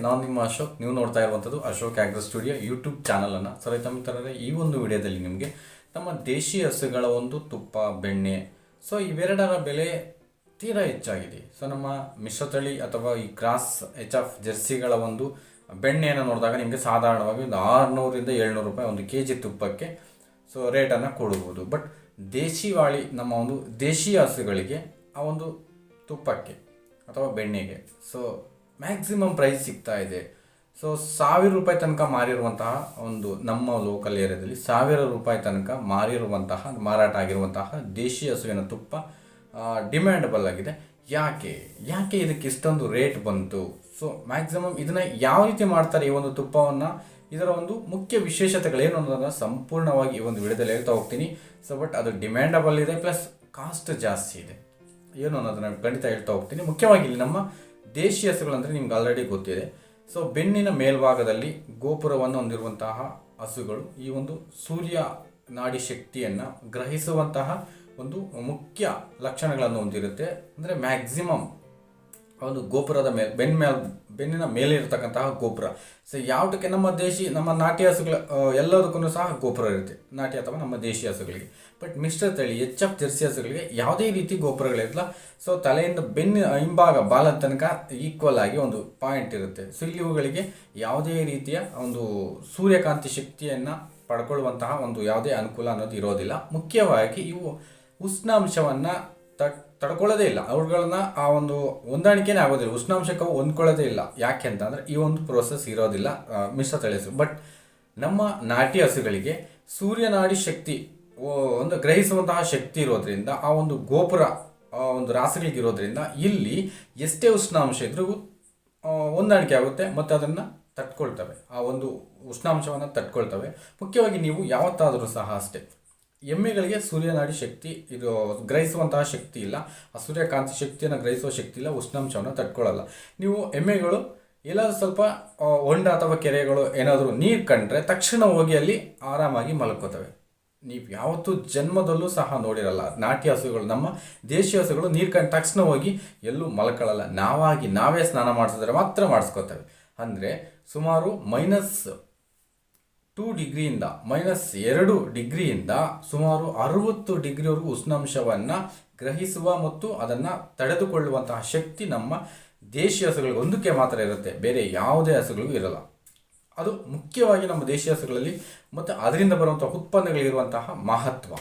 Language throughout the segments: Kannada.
ನಾನು ನಿಮ್ಮ ಅಶೋಕ್. ನೀವು ನೋಡ್ತಾ ಇರುವಂಥದ್ದು ಅಶೋಕ್ ಆಗ್ರೋ ಸ್ಟುಡಿಯೋ ಯೂಟ್ಯೂಬ್ ಚಾನಲನ್ನು. ಸೊ ರೈತ ಮಿತ್ರರೇ, ಈ ಒಂದು ವಿಡಿಯೋದಲ್ಲಿ ನಿಮಗೆ ನಮ್ಮ ದೇಶಿ ಹಸುಗಳ ಒಂದು ತುಪ್ಪ, ಬೆಣ್ಣೆ, ಸೊ ಇವೆರಡರ ಬೆಲೆ ತೀರಾ ಹೆಚ್ಚಾಗಿದೆ. ಸೊ ನಮ್ಮ ಮಿಶ್ರತಳಿ ಅಥವಾ ಈ ಕ್ರಾಸ್ HF ಜೆರ್ಸಿಗಳ ಒಂದು ಬೆಣ್ಣೆಯನ್ನು ನೋಡಿದಾಗ ನಿಮಗೆ ಸಾಧಾರಣವಾಗಿ ಒಂದು 600ರಿಂದ 700 ರೂಪಾಯಿ ಒಂದು ಕೆಜಿ ತುಪ್ಪಕ್ಕೆ ಸೊ ರೇಟನ್ನು ಕೊಡ್ಬೋದು. ಬಟ್ ದೇಶಿವಾಳಿ ನಮ್ಮ ಒಂದು ದೇಶಿ ಹಸುಗಳಿಗೆ ಆ ಒಂದು ತುಪ್ಪಕ್ಕೆ ಅಥವಾ ಬೆಣ್ಣೆಗೆ ಸೊ ಮ್ಯಾಕ್ಸಿಮಮ್ ಪ್ರೈಸ್ ಸಿಗ್ತಾ ಇದೆ. ಸೊ 1000 ರೂಪಾಯಿ ತನಕ ಮಾರಿರುವಂತಹ ಒಂದು ನಮ್ಮ ಲೋಕಲ್ ಏರಿಯಾದಲ್ಲಿ 1000 ರೂಪಾಯಿ ತನಕ ಮಾರಾಟ ಆಗಿರುವಂತಹ ದೇಶಿ ಹಸುವಿನ ತುಪ್ಪ ಡಿಮ್ಯಾಂಡಬಲ್ ಆಗಿದೆ. ಯಾಕೆ ಇದಕ್ಕೆ ಇಷ್ಟೊಂದು ರೇಟ್ ಬಂತು? ಸೊ ಮ್ಯಾಕ್ಸಿಮಮ್ ಇದನ್ನು ಯಾವ ರೀತಿ ಮಾಡ್ತಾರೆ ಈ ಒಂದು ತುಪ್ಪವನ್ನು, ಇದರ ಒಂದು ಮುಖ್ಯ ವಿಶೇಷತೆಗಳೇನು ಅನ್ನೋದನ್ನು ಸಂಪೂರ್ಣವಾಗಿ ಈ ಒಂದು ವಿಡಿಯೋದಲ್ಲಿ ಹೇಳ್ತಾ ಹೋಗ್ತೀನಿ. ಸೊ ಬಟ್ ಅದು ಡಿಮ್ಯಾಂಡಬಲ್ ಇದೆ, ಪ್ಲಸ್ ಕಾಸ್ಟ್ ಜಾಸ್ತಿ ಇದೆ. ಏನು ಅನ್ನೋದನ್ನು ಖಂಡಿತ ಹೇಳ್ತಾ ಹೋಗ್ತೀನಿ. ಮುಖ್ಯವಾಗಿ ಇಲ್ಲಿ ನಮ್ಮ ದೇಶಿ ಹಸುಗಳಂದರೆ ನಿಮ್ಗೆ ಆಲ್ರೆಡಿ ಗೊತ್ತಿದೆ. ಸೊ ಬೆನ್ನಿನ ಮೇಲ್ಭಾಗದಲ್ಲಿ ಗೋಪುರವನ್ನು ಹೊಂದಿರುವಂತಹ ಹಸುಗಳು ಈ ಒಂದು ಸೂರ್ಯ ನಾಡಿ ಶಕ್ತಿಯನ್ನು ಗ್ರಹಿಸುವಂತಹ ಒಂದು ಮುಖ್ಯ ಲಕ್ಷಣಗಳನ್ನು ಹೊಂದಿರುತ್ತೆ. ಅಂದರೆ ಮ್ಯಾಕ್ಸಿಮಮ್ ಒಂದು ಗೋಪುರದ ಬೆನ್ನಿನ ಮೇಲೆ ಇರತಕ್ಕಂತಹ ಗೋಪುರ. ಸೊ ಯಾವುದಕ್ಕೆ ನಮ್ಮ ನಾಟಿ ಹಸುಗಳ ಎಲ್ಲದಕ್ಕೂ ಸಹ ಗೋಪುರ ಇರುತ್ತೆ, ನಾಟಿ ಅಥವಾ ನಮ್ಮ ದೇಶಿ ಹಸುಗಳಿಗೆ. ಬಟ್ ಮಿಶ್ರ ತಳಿ HF ಜೆರ್ಸಿ ಹಸುಗಳಿಗೆ ಯಾವುದೇ ರೀತಿ ಗೋಪುರಗಳಿರಲ್ಲ. ಸೊ ತಲೆಯಿಂದ ಹಿಂಭಾಗ ಬಾಲದ ತನಕ ಈಕ್ವಲ್ ಆಗಿ ಒಂದು ಪಾಯಿಂಟ್ ಇರುತ್ತೆ. ಸೊ ಇಲ್ಲಿ ಇವುಗಳಿಗೆ ಯಾವುದೇ ರೀತಿಯ ಒಂದು ಸೂರ್ಯಕಾಂತಿ ಶಕ್ತಿಯನ್ನು ಪಡ್ಕೊಳ್ಳುವಂತಹ ಒಂದು ಯಾವುದೇ ಅನುಕೂಲ ಅನ್ನೋದು ಇರೋದಿಲ್ಲ. ಮುಖ್ಯವಾಗಿ ಇವು ಉಷ್ಣಾಂಶವನ್ನು ತಡ್ಕೊಳ್ಳೋದೇ ಇಲ್ಲ, ಅವುಗಳನ್ನ ಆ ಒಂದು ಹೊಂದಾಣಿಕೆನೇ ಆಗೋದಿಲ್ಲ, ಉಷ್ಣಾಂಶಕ್ಕೆ ಹೊಂದ್ಕೊಳ್ಳೋದೇ ಇಲ್ಲ. ಯಾಕೆ ಅಂತಂದರೆ ಈ ಒಂದು ಪ್ರೋಸೆಸ್ ಇರೋದಿಲ್ಲ ಮಿಶ್ರ ತಳಿ ಹಸು. ಬಟ್ ನಮ್ಮ ನಾಟಿ ಹಸುಗಳಿಗೆ ಸೂರ್ಯನಾಡಿ ಶಕ್ತಿ ಒಂದು ಗ್ರಹಿಸುವಂತಹ ಶಕ್ತಿ ಇರೋದ್ರಿಂದ, ಆ ಒಂದು ಗೋಪುರ ಒಂದು ರಾಸುಗಳಿಗಿರೋದ್ರಿಂದ ಇಲ್ಲಿ ಎಷ್ಟೇ ಉಷ್ಣಾಂಶ ಇದ್ರೂ ಹೊಂದಾಣಿಕೆ ಆಗುತ್ತೆ ಮತ್ತು ಅದನ್ನು ತಟ್ಕೊಳ್ತವೆ, ಆ ಒಂದು ಉಷ್ಣಾಂಶವನ್ನು ತಟ್ಕೊಳ್ತವೆ. ಮುಖ್ಯವಾಗಿ ನೀವು ಯಾವತ್ತಾದರೂ ಸಹ ಅಷ್ಟೇ, ಎಮ್ಮೆಗಳಿಗೆ ಸೂರ್ಯನಾಡಿ ಶಕ್ತಿ ಇದು ಗ್ರಹಿಸುವಂತಹ ಶಕ್ತಿ ಇಲ್ಲ, ಆ ಸೂರ್ಯಕಾಂತಿ ಶಕ್ತಿಯನ್ನು ಗ್ರಹಿಸುವ ಶಕ್ತಿ ಇಲ್ಲ, ಉಷ್ಣಾಂಶವನ್ನು ತಟ್ಕೊಳ್ಳಲ್ಲ. ನೀವು ಎಮ್ಮೆಗಳು ಎಲ್ಲಾದರೂ ಸ್ವಲ್ಪ ಹೊಂಡ ಅಥವಾ ಕೆರೆಗಳು ಏನಾದರೂ ನೀರು ಕಂಡ್ರೆ ತಕ್ಷಣ ಹೋಗಿ ಅಲ್ಲಿ ಆರಾಮಾಗಿ ಮಲ್ಕೋತವೆ. ನೀವು ಯಾವತ್ತೂ ಜನ್ಮದಲ್ಲೂ ಸಹ ನೋಡಿರಲ್ಲ ನಾಟಿ ಹಸುಗಳು, ನಮ್ಮ ದೇಶಿ ಹಸುಗಳು ನೀರು ಕಂಡ ತಕ್ಷಣ ಹೋಗಿ ಎಲ್ಲೂ ಮಲ್ಕೊಳ್ಳಲ್ಲ. ನಾವೇ ಸ್ನಾನ ಮಾಡಿಸಿದ್ರೆ ಮಾತ್ರ ಮಾಡಿಸ್ಕೋತವೆ. ಅಂದರೆ ಸುಮಾರು -2 ಡಿಗ್ರಿಯಿಂದ -2 ಡಿಗ್ರಿಯಿಂದ ಸುಮಾರು 60 ಡಿಗ್ರಿವರೆಗೂ ಉಷ್ಣಾಂಶವನ್ನು ಗ್ರಹಿಸುವ ಮತ್ತು ಅದನ್ನು ತಡೆದುಕೊಳ್ಳುವಂತಹ ಶಕ್ತಿ ನಮ್ಮ ದೇಶಿ ಹಸುಗಳಿಗೆ ಒಂದಕ್ಕೆ ಮಾತ್ರ ಇರುತ್ತೆ, ಬೇರೆ ಯಾವುದೇ ಹಸುಗಳಿಗೂ ಇರಲ್ಲ. ಅದು ಮುಖ್ಯವಾಗಿ ನಮ್ಮ ದೇಶಿ ಹಸುಗಳಲ್ಲಿ ಮತ್ತು ಅದರಿಂದ ಬರುವಂಥ ಉತ್ಪನ್ನಗಳಿರುವಂತಹ ಮಹತ್ವ.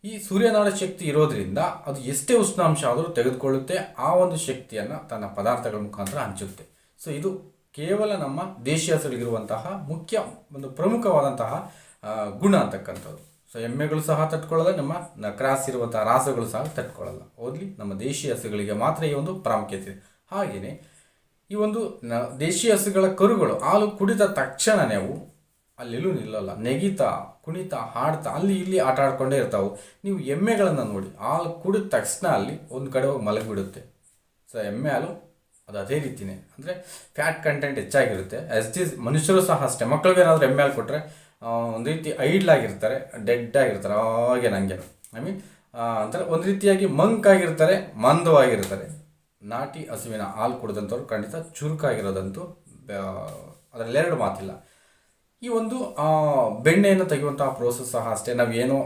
ಈ ಸೂರ್ಯನಾಡ ಶಕ್ತಿ ಇರೋದರಿಂದ ಅದು ಎಷ್ಟೇ ಉಷ್ಣಾಂಶ ಆದರೂ ತೆಗೆದುಕೊಳ್ಳುತ್ತೆ, ಆ ಒಂದು ಶಕ್ತಿಯನ್ನು ತನ್ನ ಪದಾರ್ಥಗಳ ಮುಖಾಂತರ ಹಂಚುತ್ತೆ. ಸೊ ಇದು ಕೇವಲ ನಮ್ಮ ದೇಶಿ ಹಸುಗಳಿಗಿರುವಂತಹ ಮುಖ್ಯ ಒಂದು ಪ್ರಮುಖವಾದಂತಹ ಗುಣ ಅಂತಕ್ಕಂಥದ್ದು. ಸೊ ಎಮ್ಮೆಗಳು ಸಹ ತಟ್ಕೊಳ್ಳಲ್ಲ, ನಮ್ಮ ಕ್ರಾಸ್ ಇರುವಂತಹ ರಾಸುಗಳು ಸಹ ತಟ್ಕೊಳ್ಳಲ್ಲ. ಓನ್ಲಿ ನಮ್ಮ ದೇಶಿ ಹಸುಗಳಿಗೆ ಮಾತ್ರ ಈ ಒಂದು ಪ್ರಾಮುಖ್ಯತೆ ಇದೆ. ಹಾಗೆಯೇ ಈ ಒಂದು ದೇಶಿ ಹಸುಗಳ ಕರುಗಳು ಹಾಲು ಕುಡಿದ ತಕ್ಷಣವೇ ಅವು ಅಲ್ಲೆಲ್ಲೂ ನಿಲ್ಲಲ್ಲ, ನೆಗಿತಾ ಕುಣಿತಾ ಹಾಡ್ತಾ ಅಲ್ಲಿ ಇಲ್ಲಿ ಆಟ ಆಡ್ಕೊಂಡೇ ಇರ್ತಾವೆ. ನೀವು ಎಮ್ಮೆಗಳನ್ನು ನೋಡಿ, ಹಾಲು ಕುಡಿದ ತಕ್ಷಣ ಅಲ್ಲಿ ಒಂದು ಕಡೆ ಹೋಗಿ ಮಲಗಿಬಿಡುತ್ತೆ. ಸೊ ಎಮ್ಮೆ ಹಾಲು ಅದು ಅದೇ ರೀತಿಯೇ, ಅಂದರೆ ಫ್ಯಾಟ್ ಕಂಟೆಂಟ್ ಹೆಚ್ಚಾಗಿರುತ್ತೆ. ಮನುಷ್ಯರು ಸಹ ಅಷ್ಟೇ, ಮಕ್ಕಳಿಗೆ ಏನಾದರೂ ಎಮ್ಮೆ ಹಾಲು ಕೊಟ್ಟರೆ ಒಂದು ರೀತಿ ಐಡ್ಲಾಗಿರ್ತಾರೆ, ಡೆಡ್ ಆಗಿರ್ತಾರೆ, ಹಾಗೆ ನನಗೆ ಅಂತಾರೆ ಒಂದು ರೀತಿಯಾಗಿ ಮಂಕಾಗಿರ್ತಾರೆ, ಮಂದವಾಗಿರ್ತಾರೆ. ನಾಟಿ ಹಸುವಿನ ಹಾಲು ಕುಡಿದಂಥವ್ರು ಖಂಡಿತ ಚುರುಕಾಗಿರೋದಂತೂ ಅದರಲ್ಲೆರಡು ಮಾತಿಲ್ಲ. ಈ ಒಂದು ಬೆಣ್ಣೆಯನ್ನು ತೆಗೆಯುವಂತಹ ಪ್ರೋಸೆಸ್ ಸಹ ಅಷ್ಟೇ. ನಾವೇನೋ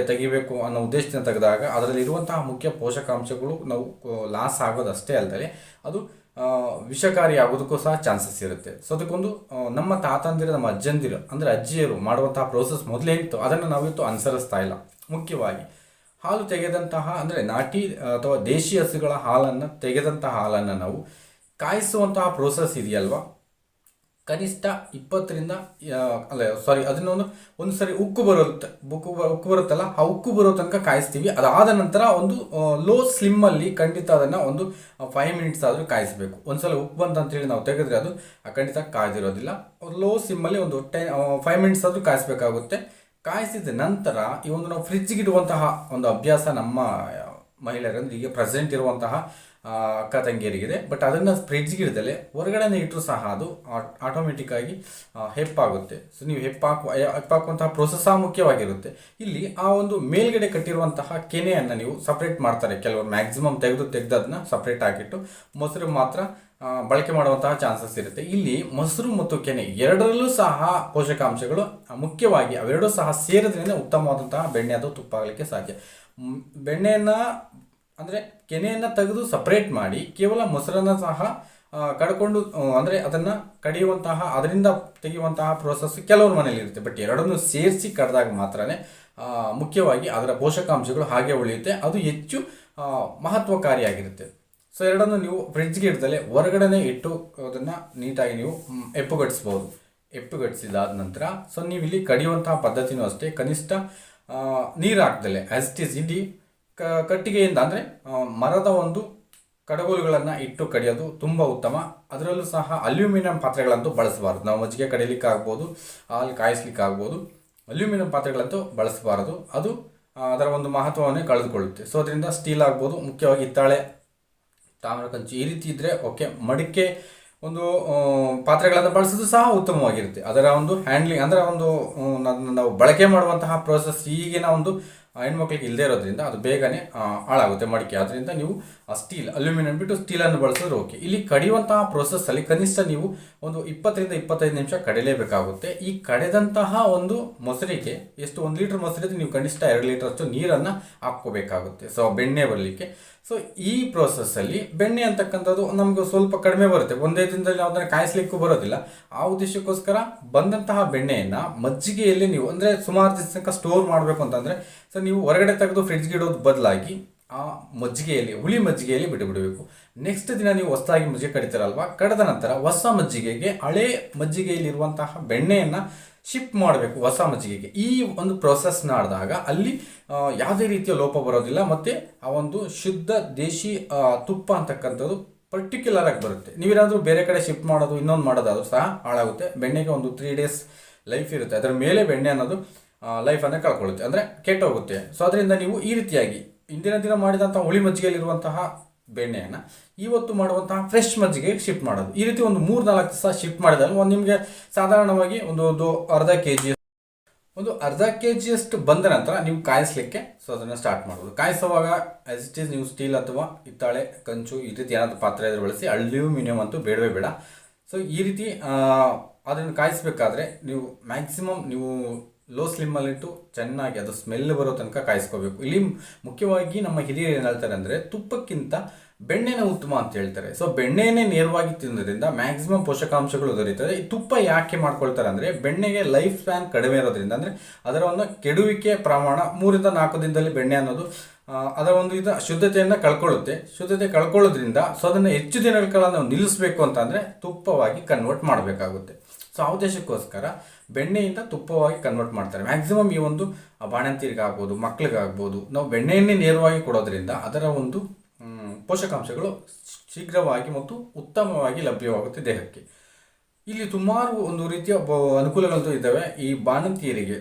ತೆಗಿಬೇಕು ಅನ್ನೋ ಉದ್ದೇಶದಿಂದ ತೆಗೆದಾಗ ಅದರಲ್ಲಿರುವಂತಹ ಮುಖ್ಯ ಪೋಷಕಾಂಶಗಳು ನಾವು ಲಾಸ್ ಆಗೋದಷ್ಟೇ ಅಲ್ಲದೆ ಅದು ವಿಷಕಾರಿ ಆಗೋದಕ್ಕೂ ಸಹ ಚಾನ್ಸಸ್ ಇರುತ್ತೆ. ಸೊ ಅದಕ್ಕೊಂದು ನಮ್ಮ ತಾತಂದಿರು, ನಮ್ಮ ಅಜ್ಜಂದಿರು ಅಂದರೆ ಅಜ್ಜಿಯರು ಮಾಡುವಂತಹ ಪ್ರೋಸೆಸ್ ಮೊದಲೇನಿತ್ತು ಅದನ್ನು ನಾವಿತ್ತು ಅನುಸರಿಸ್ತಾ ಇಲ್ಲ. ಮುಖ್ಯವಾಗಿ ಹಾಲು ತೆಗೆದಂತಹ ಅಂದರೆ ನಾಟಿ ಅಥವಾ ದೇಶಿ ಹಸುಗಳ ತೆಗೆದಂತಹ ಹಾಲನ್ನು ನಾವು ಕಾಯಿಸುವಂತಹ ಪ್ರೋಸೆಸ್ ಇದೆಯಲ್ವ, ಕನಿಷ್ಠ 20ರಿಂದ ಒಂದು ಸರಿ ಉಕ್ಕು ಬರುತ್ತಲ್ಲ, ಆ ಉಕ್ಕು ಬರೋ ತನಕ ಕಾಯಿಸ್ತೀವಿ. ಅದಾದ ನಂತರ ಒಂದು ಲೋ ಸ್ಲಿಮ್ಮಲ್ಲಿ ಖಂಡಿತ ಅದನ್ನು ಒಂದು 5 ಮಿನಿಟ್ಸ್ ಆದರೂ ಕಾಯಿಸಬೇಕು. ಒಂದ್ಸಲ ಉಕ್ಕು ಬಂತಂತೇಳಿ ನಾವು ತೆಗೆದ್ರೆ ಅದು ಖಂಡಿತ ಕಾಯ್ದಿರೋದಿಲ್ಲ. ಲೋ ಸ್ಲಿಮ್ಮಲ್ಲಿ ಒಂದು 5 ಮಿನಿಟ್ಸ್ ಆದರೂ ಕಾಯಿಸಬೇಕಾಗುತ್ತೆ. ಕಾಯಿಸಿದ ನಂತರ ಈ ಒಂದು ನಾವು ಫ್ರಿಜ್ಗೆ ಇಡುವಂತಹ ಒಂದು ಅಭ್ಯಾಸ ನಮ್ಮ ಮಹಿಳೆಯರಂದ್ರೆ ಈಗ ಪ್ರೆಸೆಂಟ್ ಇರುವಂತಹ ಅಕ್ಕ ತಂಗಿಯರಿಗಿದೆ. ಬಟ್ ಅದನ್ನು ಫ್ರಿಜ್ಗೆ ಇಡದಲೆ ಹೊರಗಡೆ ಇಟ್ಟರು ಸಹ ಅದು ಆಟೋಮೆಟಿಕ್ಕಾಗಿ ಹೆಪ್ಪಾಗುತ್ತೆ. ಸೊ ನೀವು ಹೆಪ್ಪಾಕುವಂತಹ ಪ್ರೋಸೆಸ್ ಮುಖ್ಯವಾಗಿರುತ್ತೆ. ಇಲ್ಲಿ ಆ ಒಂದು ಮೇಲ್ಗಡೆ ಕಟ್ಟಿರುವಂತಹ ಕೆನೆಯನ್ನು ನೀವು ಸಪ್ರೇಟ್ ಮಾಡ್ತಾರೆ ಕೆಲವರು, ಮ್ಯಾಕ್ಸಿಮಮ್ ತೆಗೆದದನ್ನ ಸಪ್ರೇಟ್ ಆಗಿಟ್ಟು ಮೊಸರು ಮಾತ್ರ ಬಳಕೆ ಮಾಡುವಂತಹ ಚಾನ್ಸಸ್ ಇರುತ್ತೆ. ಇಲ್ಲಿ ಮೊಸರು ಮತ್ತು ಕೆನೆ ಎರಡರಲ್ಲೂ ಸಹ ಪೋಷಕಾಂಶಗಳು ಮುಖ್ಯವಾಗಿ ಅವೆರಡೂ ಸಹ ಸೇರಿದ್ರಿಂದ ಉತ್ತಮವಾದಂತಹ ಬೆಣ್ಣೆ ಅಥವಾ ತುಪ್ಪ ಆಗಲಿಕ್ಕೆ ಸಾಧ್ಯ. ಬೆಣ್ಣೆಯನ್ನು ಅಂದರೆ ಕೆನೆಯನ್ನು ತೆಗೆದು ಸಪ್ರೇಟ್ ಮಾಡಿ ಕೇವಲ ಮೊಸರನ್ನು ಸಹ ಕಡ್ಕೊಂಡು ಅಂದರೆ ಅದನ್ನು ಕಡಿಯುವಂತಹ ಅದರಿಂದ ತೆಗೆಯುವಂತಹ ಪ್ರೋಸೆಸ್ ಕೆಲವ್ರ ಮನೇಲಿ ಇರುತ್ತೆ. ಬಟ್ ಎರಡನ್ನೂ ಸೇರಿಸಿ ಕಡ್ದಾಗ ಮಾತ್ರನೇ ಮುಖ್ಯವಾಗಿ ಅದರ ಪೋಷಕಾಂಶಗಳು ಹಾಗೆ ಉಳಿಯುತ್ತೆ, ಅದು ಹೆಚ್ಚು ಮಹತ್ವಕಾರಿಯಾಗಿರುತ್ತೆ. ಸೊ ಎರಡನ್ನು ನೀವು ಫ್ರಿಡ್ಜ್ಗೆ ಇಡ್ದಲೆ ಹೊರಗಡೆ ಇಟ್ಟು ಅದನ್ನು ನೀಟಾಗಿ ನೀವು ಎಪ್ಪುಗಟ್ಟಿಸ್ಬೋದು. ಎಪ್ಪುಗಟ್ಟಿಸಿದಾದ ನಂತರ ಸೊ ನೀವು ಇಲ್ಲಿ ಕಡಿಯುವಂತಹ ಪದ್ಧತಿನೂ ಅಷ್ಟೇ, ಕನಿಷ್ಠ ನೀರು ಹಾಕ್ದಲೆ ಆ್ಯಸ್ ಇಟ್ ಈಸ್ ಇಲ್ಲಿ ಕಟ್ಟಿಗೆಯಿಂದ ಅಂದರೆ ಮರದ ಒಂದು ಕಡಗೋಲುಗಳನ್ನು ಇಟ್ಟು ಕಡಿಯೋದು ತುಂಬ ಉತ್ತಮ. ಅದರಲ್ಲೂ ಸಹ ಅಲ್ಯೂಮಿನಿಯಂ ಪಾತ್ರೆಗಳಂತೂ ಬಳಸಬಾರ್ದು. ನಾವು ಮಜ್ಜಿಗೆ ಕಡಿಲಿಕ್ಕೆ ಆಗ್ಬೋದು, ಹಾಲು ಕಾಯಿಸ್ಲಿಕ್ಕೆ ಆಗ್ಬೋದು, ಅಲ್ಯೂಮಿನಿಯಂ ಪಾತ್ರೆಗಳಂತೂ ಬಳಸಬಾರದು. ಅದು ಅದರ ಒಂದು ಮಹತ್ವವನ್ನೇ ಕಳೆದುಕೊಳ್ಳುತ್ತೆ. ಸೊ ಅದರಿಂದ ಸ್ಟೀಲ್ ಆಗ್ಬೋದು, ಮುಖ್ಯವಾಗಿ ಹಿತ್ತಾಳೆ, ತಾಮ್ರ ಕಂಚು ಈ ರೀತಿ ಇದ್ದರೆ ಓಕೆ. ಮಡಿಕೆ ಒಂದು ಪಾತ್ರೆಗಳನ್ನು ಬಳಸೋದು ಸಹ ಉತ್ತಮವಾಗಿರುತ್ತೆ. ಅದರ ಒಂದು ಹ್ಯಾಂಡ್ಲಿಂಗ್ ಅಂದರೆ ಒಂದು ನಾವು ಬಳಕೆ ಮಾಡುವಂತಹ ಪ್ರೋಸೆಸ್ ಈಗಿನ ಒಂದು ಹೆಣ್ಮಕ್ಳಿಗೆ ಇಲ್ಲದೆ ಇರೋದ್ರಿಂದ ಅದು ಬೇಗನೆ ಹಾಳಾಗುತ್ತೆ ಮಡಿಕೆ. ಆದ್ದರಿಂದ ನೀವು ಸ್ಟೀಲ್, ಅಲ್ಯೂಮಿನಿಯಂ ಬಿಟ್ಟು ಸ್ಟೀಲನ್ನು ಬಳಸಿದ್ರೆ ಓಕೆ. ಇಲ್ಲಿ ಕಡಿಯುವಂತಹ ಪ್ರೋಸೆಸ್ಸಲ್ಲಿ ಕನಿಷ್ಠ ನೀವು ಒಂದು 20-25 ನಿಮಿಷ ಕಡಿಲೇಬೇಕಾಗುತ್ತೆ. ಈ ಕಡೆದಂತಹ ಒಂದು ಮೊಸರಿಗೆ ಎಷ್ಟು 1 ಲೀಟ್ರ್ ಮೊಸರಿಗೆ ನೀವು ಕನಿಷ್ಠ 2 ಲೀಟರ್ ಅಷ್ಟು ನೀರನ್ನು ಹಾಕ್ಕೋಬೇಕಾಗುತ್ತೆ ಸೊ ಬೆಣ್ಣೆ ಬರಲಿಕ್ಕೆ. ಸೊ ಈ ಪ್ರೋಸೆಸ್ಸಲ್ಲಿ ಬೆಣ್ಣೆ ಅಂತಕ್ಕಂಥದ್ದು ನಮಗೆ ಸ್ವಲ್ಪ ಕಡಿಮೆ ಬರುತ್ತೆ, ಒಂದೇ ದಿನದಲ್ಲಿ ನಾವು ಅದನ್ನು ಕಾಯಿಸ್ಲಿಕ್ಕೂ ಬರೋದಿಲ್ಲ. ಆ ಉದ್ದೇಶಕ್ಕೋಸ್ಕರ ಬಂದಂತಹ ಬೆಣ್ಣೆಯನ್ನು ಮಜ್ಜಿಗೆಯಲ್ಲಿ ನೀವು ಅಂದರೆ ಸುಮಾರು ದಿವಸಕ್ಕೆ ಸ್ಟೋರ್ ಮಾಡಬೇಕು ಅಂತಂದರೆ ಸೊ ನೀವು ಹೊರಗಡೆ ತೆಗೆದು ಫ್ರಿಡ್ಜ್ಗೆ ಇಡೋದು ಬದಲಾಗಿ ಆ ಮಜ್ಜಿಗೆಯಲ್ಲಿ, ಹುಳಿ ಮಜ್ಜಿಗೆಯಲ್ಲಿ ಬಿಡಬೇಕು. ನೆಕ್ಸ್ಟ್ ದಿನ ನೀವು ಹೊಸದಾಗಿ ಮಜ್ಜಿಗೆ ಕಡಿತೀರಲ್ವ, ಕಡಿದ ನಂತರ ಹೊಸ ಮಜ್ಜಿಗೆಗೆ ಹಳೆ ಮಜ್ಜಿಗೆಯಲ್ಲಿರುವಂತಹ ಬೆಣ್ಣೆಯನ್ನು ಶಿಫ್ಟ್ ಮಾಡಬೇಕು ಹೊಸ ಮಜ್ಜಿಗೆಗೆ. ಈ ಒಂದು ಪ್ರೋಸೆಸ್ ಮಾಡಿದಾಗ ಅಲ್ಲಿ ಯಾವುದೇ ರೀತಿಯ ಲೋಪ ಬರೋದಿಲ್ಲ ಮತ್ತು ಆ ಒಂದು ಶುದ್ಧ ದೇಶಿ ತುಪ್ಪ ಅಂತಕ್ಕಂಥದ್ದು ಪರ್ಟಿಕ್ಯುಲರ್ ಆಗಿ ಬರುತ್ತೆ. ನೀವೇನಾದರೂ ಬೇರೆ ಕಡೆ ಶಿಫ್ಟ್ ಮಾಡೋದು ಇನ್ನೊಂದು ಮಾಡೋದಾದ್ರೂ ಸಹ ಹಾಳಾಗುತ್ತೆ. ಬೆಣ್ಣೆಗೆ ಒಂದು 3 ಡೇಸ್ ಲೈಫ್ ಇರುತ್ತೆ, ಅದರ ಮೇಲೆ ಬೆಣ್ಣೆ ಅನ್ನೋದು ಲೈಫನ್ನು ಕಳ್ಕೊಳ್ಳುತ್ತೆ, ಅಂದರೆ ಕೆಟ್ಟೋಗುತ್ತೆ. ಸೊ ಅದರಿಂದ ನೀವು ಈ ರೀತಿಯಾಗಿ ಇಂದಿನ ದಿನ ಮಾಡಿದಂಥ ಹುಳಿ ಮಜ್ಜಿಗೆಯಲ್ಲಿರುವಂತಹ ಬೆಣ್ಣೆಯನ್ನು ಇವತ್ತು ಮಾಡುವಂತಹ ಫ್ರೆಶ್ ಮಜ್ಜಿಗೆಗೆ ಶಿಫ್ಟ್ ಮಾಡೋದು. ಈ ರೀತಿ ಒಂದು 3-4 ದಿವಸ ಶಿಫ್ಟ್ ಮಾಡಿದಾಗ ಒಂದು ನಿಮಗೆ ಸಾಧಾರಣವಾಗಿ ಒಂದು ಅರ್ಧ ಕೆ ಜಿಯಷ್ಟು ಬಂದ ನಂತರ ನೀವು ಕಾಯಿಸ್ಲಿಕ್ಕೆ ಸೊ ಅದನ್ನು ಸ್ಟಾರ್ಟ್ ಮಾಡ್ಬೋದು. ಕಾಯಿಸುವಾಗ ಆ್ಯಸ್ ಇಟ್ ಈಸ್ ನೀವು ಸ್ಟೀಲ್ ಅಥವಾ ಹಿತ್ತಾಳೆ, ಕಂಚು ಈ ರೀತಿ ಏನಾದರೂ ಪಾತ್ರೆ ಬಳಸಿ, ಅಲ್ಯೂಮಿನಿಯಂ ಅಂತೂ ಬೇಡವೇ ಬೇಡ. ಸೊ ಈ ರೀತಿ ಅದನ್ನು ಕಾಯಿಸ್ಬೇಕಾದ್ರೆ ನೀವು ಮ್ಯಾಕ್ಸಿಮಮ್ ನೀವು ಲೋ ಸ್ಲಿಮ್ಮಲ್ಲಿಟ್ಟು ಚೆನ್ನಾಗಿ ಅದು ಸ್ಮೆಲ್ ಬರೋ ತನಕ ಕಾಯಿಸ್ಕೋಬೇಕು. ಇಲ್ಲಿ ಮುಖ್ಯವಾಗಿ ನಮ್ಮ ಹಿರಿಯರು ಏನು ಹೇಳ್ತಾರೆ ಅಂದರೆ ತುಪ್ಪಕ್ಕಿಂತ ಬೆಣ್ಣೆನ ಉತ್ತಮ ಅಂತ ಹೇಳ್ತಾರೆ. ಸೊ ಬೆಣ್ಣೆನೇ ನೇರವಾಗಿ ತಿನ್ನೋದ್ರಿಂದ ಮ್ಯಾಕ್ಸಿಮಮ್ ಪೋಷಕಾಂಶಗಳು ದೊರೀತದೆ. ಈ ತುಪ್ಪ ಯಾಕೆ ಮಾಡ್ಕೊಳ್ತಾರೆ ಅಂದರೆ ಬೆಣ್ಣೆಗೆ ಲೈಫ್ ಸ್ಪ್ಯಾನ್ ಕಡಿಮೆ ಇರೋದ್ರಿಂದ, ಅಂದರೆ ಅದರ ಒಂದು ಕೆಡುವಿಕೆ ಪ್ರಮಾಣ 3-4 ದಿನದಲ್ಲಿ ಬೆಣ್ಣೆ ಅನ್ನೋದು ಅದರ ಒಂದು ಶುದ್ಧತೆಯನ್ನು ಶುದ್ಧತೆ ಕಳ್ಕೊಳ್ಳೋದ್ರಿಂದ ಸೊ ಅದನ್ನು ಹೆಚ್ಚು ದಿನಗಳ ಕಾಲ ನಾವು ನಿಲ್ಲಿಸಬೇಕು ಅಂತಂದರೆ ತುಪ್ಪವಾಗಿ ಕನ್ವರ್ಟ್ ಮಾಡಬೇಕಾಗುತ್ತೆ. ಸೊ ಆ ಉದ್ದೇಶಕ್ಕೋಸ್ಕರ ಬೆಣ್ಣೆಯಿಂದ ತುಪ್ಪವಾಗಿ ಕನ್ವರ್ಟ್ ಮಾಡ್ತಾರೆ. ಮ್ಯಾಕ್ಸಿಮಮ್ ಈ ಒಂದು ಬಾಣಂತಿರಿಗಾಗ್ಬೋದು, ಮಕ್ಕಳಿಗಾಗ್ಬೋದು, ನಾವು ಬೆಣ್ಣೆಯನ್ನೇ ನೇರವಾಗಿ ಕೊಡೋದ್ರಿಂದ ಅದರ ಒಂದು ಪೋಷಕಾಂಶಗಳು ಶೀಘ್ರವಾಗಿ ಮತ್ತು ಉತ್ತಮವಾಗಿ ಲಭ್ಯವಾಗುತ್ತೆ ದೇಹಕ್ಕೆ. ಇಲ್ಲಿ ಸುಮಾರು ಒಂದು ರೀತಿಯ ಅನುಕೂಲಗಳಂತೂ ಇದ್ದಾವೆ. ಈ ಬಾಣಂತಿಯರಿಗೆ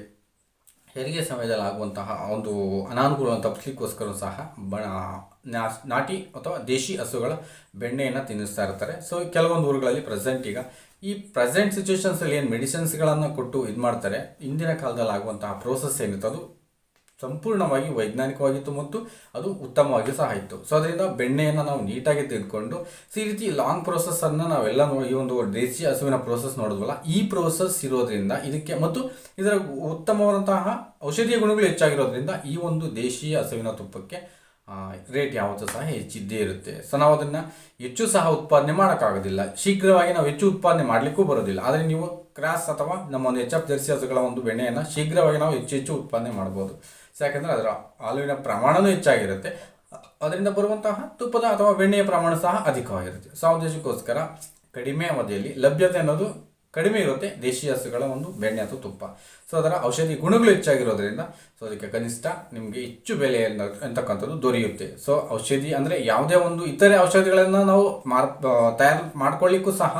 ಹೆರಿಗೆ ಸಮಯದಲ್ಲಿ ಆಗುವಂತಹ ಒಂದು ಅನಾನುಕೂಲವನ್ನು ತಪ್ಪಿಸಲಿಕ್ಕೋಸ್ಕರ ಸಹ ನಾಟಿ ಅಥವಾ ದೇಶಿ ಹಸುಗಳ ಬೆಣ್ಣೆಯನ್ನು ತಿನ್ನಿಸ್ತಾ ಇರ್ತಾರೆ. ಸೊ ಕೆಲವೊಂದು ಊರುಗಳಲ್ಲಿ ಈ ಪ್ರೆಸೆಂಟ್ ಸಿಚುವೇಶನ್ಸಲ್ಲಿ ಏನು ಮೆಡಿಸಿನ್ಸ್ಗಳನ್ನು ಕೊಟ್ಟು ಇದು ಮಾಡ್ತಾರೆ, ಇಂದಿನ ಕಾಲದಲ್ಲಿ ಆಗುವಂತಹ ಪ್ರೋಸೆಸ್ ಏನಿತ್ತು ಅದು ಸಂಪೂರ್ಣವಾಗಿ ವೈಜ್ಞಾನಿಕವಾಗಿತ್ತು ಮತ್ತು ಅದು ಉತ್ತಮವಾಗಿ ಸಹ ಇತ್ತು. ಸೊ ಅದರಿಂದ ಬೆಣ್ಣೆಯನ್ನು ನಾವು ನೀಟಾಗಿ ತೆಗೆದುಕೊಂಡು ಸೊ ಈ ರೀತಿ ಲಾಂಗ್ ಪ್ರೋಸೆಸ್ಸನ್ನು ನಾವೆಲ್ಲ ಈ ಒಂದು ದೇಶಿ ಹಸುವಿನ ಪ್ರೋಸೆಸ್ ನೋಡಿದ್ವಲ್ಲ, ಈ ಪ್ರೋಸೆಸ್ ಇರೋದ್ರಿಂದ ಇದಕ್ಕೆ ಮತ್ತು ಇದರ ಉತ್ತಮವಾದಂತಹ ಔಷಧೀಯ ಗುಣಗಳು ಹೆಚ್ಚಾಗಿರೋದ್ರಿಂದ ಈ ಒಂದು ದೇಶೀಯ ಹಸುವಿನ ತುಪ್ಪಕ್ಕೆ ರೇಟ್ ಯಾವತ್ತೂ ಸಹ ಹೆಚ್ಚಿದ್ದೇ ಇರುತ್ತೆ. ಸೊ ನಾವು ಅದನ್ನು ಹೆಚ್ಚು ಸಹ ಉತ್ಪಾದನೆ ಮಾಡೋಕ್ಕಾಗೋದಿಲ್ಲ, ಶೀಘ್ರವಾಗಿ ನಾವು ಹೆಚ್ಚು ಉತ್ಪಾದನೆ ಮಾಡಲಿಕ್ಕೂ ಬರೋದಿಲ್ಲ. ಆದರೆ ನೀವು ಕ್ರಾಸ್ ಅಥವಾ ನಮ್ಮ ಒಂದು HF ಜರ್ಸಿ ಹಸುಗಳ ಒಂದು ಬೆಣ್ಣೆಯನ್ನು ಶೀಘ್ರವಾಗಿ ನಾವು ಹೆಚ್ಚು ಉತ್ಪಾದನೆ ಮಾಡ್ಬೋದು. ಸೊ ಯಾಕೆಂದರೆ ಅದರ ಹಾಲಿನ ಪ್ರಮಾಣವೂ ಹೆಚ್ಚಾಗಿರುತ್ತೆ, ಅದರಿಂದ ಬರುವಂತಹ ತುಪ್ಪದ ಅಥವಾ ಬೆಣ್ಣೆಯ ಪ್ರಮಾಣ ಸಹ ಅಧಿಕವಾಗಿರುತ್ತೆ. ಸೊ ಆ ಉದ್ದೇಶಕ್ಕೋಸ್ಕರ ಕಡಿಮೆ ಅವಧಿಯಲ್ಲಿ ಲಭ್ಯತೆ ಅನ್ನೋದು ಕಡಿಮೆ ಇರುತ್ತೆ ದೇಶೀಯ ಹಸುಗಳ ಒಂದು ಬೆಣ್ಣೆ ಅಥವಾ ತುಪ್ಪ. ಸೊ ಅದರ ಔಷಧಿ ಗುಣಗಳು ಹೆಚ್ಚಾಗಿರೋದ್ರಿಂದ ಸೊ ಅದಕ್ಕೆ ಕನಿಷ್ಠ ನಿಮಗೆ ಹೆಚ್ಚು ಬೆಲೆ ಅಂತಕ್ಕಂಥದ್ದು ದೊರೆಯುತ್ತೆ. ಸೊ ಔಷಧಿ ಅಂದರೆ ಯಾವುದೇ ಒಂದು ಇತರೆ ಔಷಧಿಗಳನ್ನು ನಾವು ತಯಾರು ಮಾಡ್ಕೊಳ್ಳಿಕ್ಕೂ ಸಹ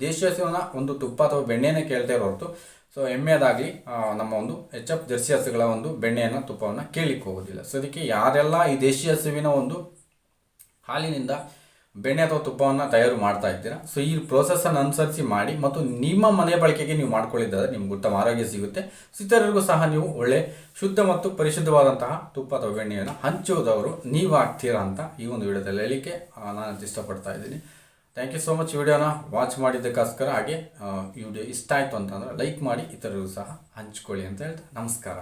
ದೇಶೀಯ ಹಸುವಿನ ಒಂದು ತುಪ್ಪ ಅಥವಾ ಬೆಣ್ಣೆನೇ ಕೇಳ್ತಾ ಹೊರತು ಸೊ ಎಮ್ಮೆದಾಗಲಿ ನಮ್ಮ ಒಂದು HF ಜರ್ಸಿ ಹಸುಗಳ ಒಂದು ಬೆಣ್ಣೆಯನ್ನು ತುಪ್ಪವನ್ನು ಕೇಳಲಿಕ್ಕೆ ಹೋಗೋದಿಲ್ಲ. ಸೊ ಅದಕ್ಕೆ ಯಾರೆಲ್ಲ ಈ ದೇಶೀಯ ಹಸುವಿನ ಒಂದು ಹಾಲಿನಿಂದ ಬೆಣ್ಣೆ ಅಥವಾ ತುಪ್ಪವನ್ನು ತಯಾರು ಮಾಡ್ತಾ ಇದ್ದೀರಾ, ಸೊ ಈ ಪ್ರೋಸೆಸ್ಸನ್ನು ಅನುಸರಿಸಿ ಮಾಡಿ ಮತ್ತು ನಿಮ್ಮ ಮನೆ ಬಳಕೆಗೆ ನೀವು ಮಾಡ್ಕೊಳ್ಳಿದ್ದಾರೆ ನಿಮ್ಗೆ ಉತ್ತಮ ಆರೋಗ್ಯ ಸಿಗುತ್ತೆ. ಇತರರಿಗೂ ಸಹ ನೀವು ಒಳ್ಳೆ ಶುದ್ಧ ಮತ್ತು ಪರಿಶುದ್ಧವಾದಂತಹ ತುಪ್ಪ ಅಥವಾ ಬೆಣ್ಣೆಯನ್ನು ಹಂಚುವುದವರು ನೀವು ಆಗ್ತೀರಾ ಅಂತ ಈ ಒಂದು ವಿಡಿಯೋದಲ್ಲಿ ಹೇಳಲಿಕ್ಕೆ ನಾನು ಇಷ್ಟಪಡ್ತಾ ಇದ್ದೀನಿ. ಥ್ಯಾಂಕ್ ಯು ಸೋ ಮಚ್ ವಿಡಿಯೋನ ವಾಚ್ ಮಾಡಿದ್ದಕ್ಕೋಸ್ಕರ. ಹಾಗೆ ಈ ವಿಡಿಯೋ ಇಷ್ಟ ಆಯಿತು ಅಂತಂದರೆ ಲೈಕ್ ಮಾಡಿ, ಇತರರು ಸಹ ಹಂಚ್ಕೊಳ್ಳಿ ಅಂತ ಹೇಳ್ತಾ ನಮಸ್ಕಾರ.